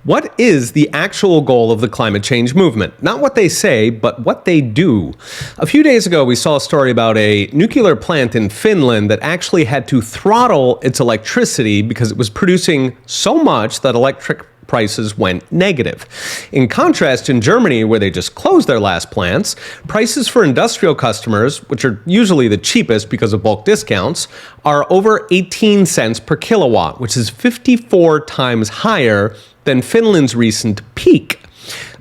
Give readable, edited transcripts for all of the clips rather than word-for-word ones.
What is the actual goal of the climate change movement? Not what they say, but what they do. A few days ago, we saw a story about a nuclear plant in Finland that actually had to throttle its electricity because it was producing so much that electric prices went negative. In contrast, in Germany, where they just closed their last plants, prices for industrial customers, which are usually the cheapest because of bulk discounts, are over 18 cents per kilowatt, which is 54 times higher than Finland's recent peak.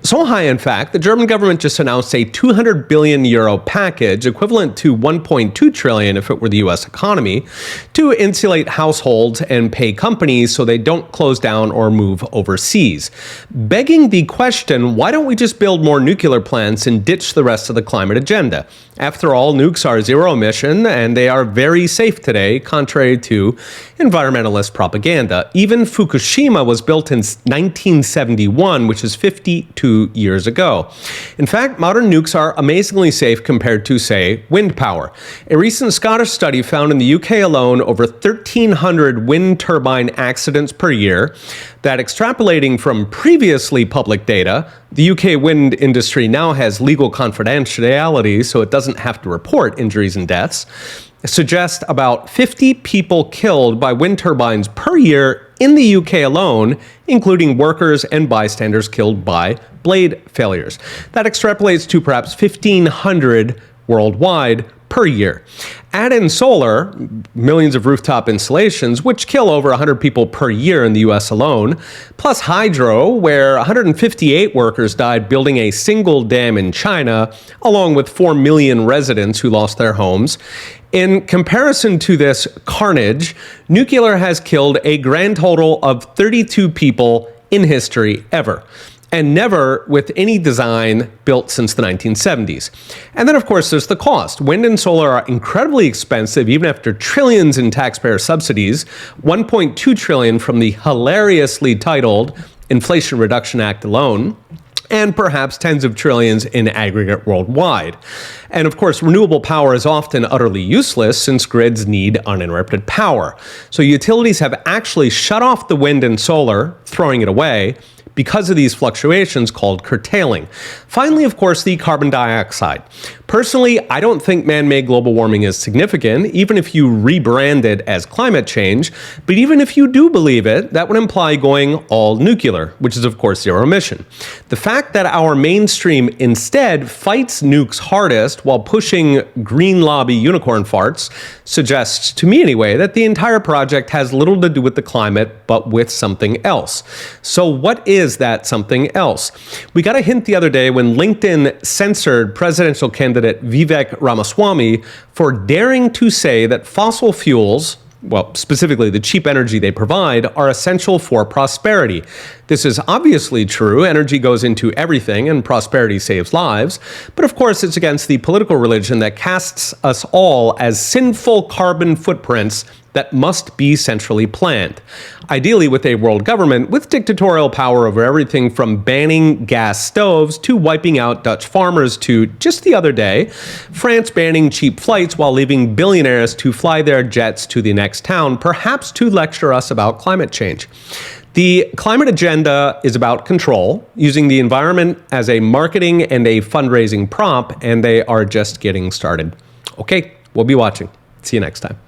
So high, in fact, the German government just announced a 200 billion euro package, equivalent to 1.2 trillion if it were the US economy, to insulate households and pay companies so they don't close down or move overseas. Begging the question, why don't we just build more nuclear plants and ditch the rest of the climate agenda? After all, nukes are zero emission and they are very safe today, contrary to environmentalist propaganda. Even Fukushima was built in 1971, which is 52 years ago. In fact, modern nukes are amazingly safe compared to, say, wind power. A recent Scottish study found in the UK alone over 1,300 wind turbine accidents per year, that extrapolating from previously public data, the UK wind industry now has legal confidentiality, so it doesn't have to report injuries and deaths, suggest about 50 people killed by wind turbines per year in the UK alone, including workers and bystanders killed by blade failures. That extrapolates to perhaps 1,500 worldwide per year. Add in solar, millions of rooftop installations, which kill over 100 people per year in the US alone, plus hydro, where 158 workers died building a single dam in China, along with 4 million residents who lost their homes. In comparison to this carnage, nuclear has killed a grand total of 32 people in history ever, and never with any design built since the 1970s. And then, of course, there's the cost. Wind and solar are incredibly expensive, even after trillions in taxpayer subsidies, 1.2 trillion from the hilariously titled Inflation Reduction Act alone, and perhaps tens of trillions in aggregate worldwide. And of course, renewable power is often utterly useless since grids need uninterrupted power. So utilities have actually shut off the wind and solar, throwing it away, because of these fluctuations called curtailing. Finally, of course, the carbon dioxide. Personally, I don't think man-made global warming is significant, even if you rebrand it as climate change. But even if you do believe it, that would imply going all nuclear, which is, of course, zero emission. The fact that our mainstream instead fights nukes hardest while pushing green lobby unicorn farts suggests, to me anyway, that the entire project has little to do with the climate, but with something else. So what is that something else? We got a hint the other day when LinkedIn censored presidential candidate Vivek Ramaswamy for daring to say that fossil fuels, well, specifically the cheap energy they provide, are essential for prosperity. This is obviously true. Energy goes into everything and prosperity saves lives. But of course, it's against the political religion that casts us all as sinful carbon footprints that must be centrally planned. Ideally with a world government with dictatorial power over everything from banning gas stoves to wiping out Dutch farmers to, just the other day, France banning cheap flights while leaving billionaires to fly their jets to the next town, perhaps to lecture us about climate change. The climate agenda is about control, using the environment as a marketing and a fundraising prop, and they are just getting started. Okay, we'll be watching. See you next time.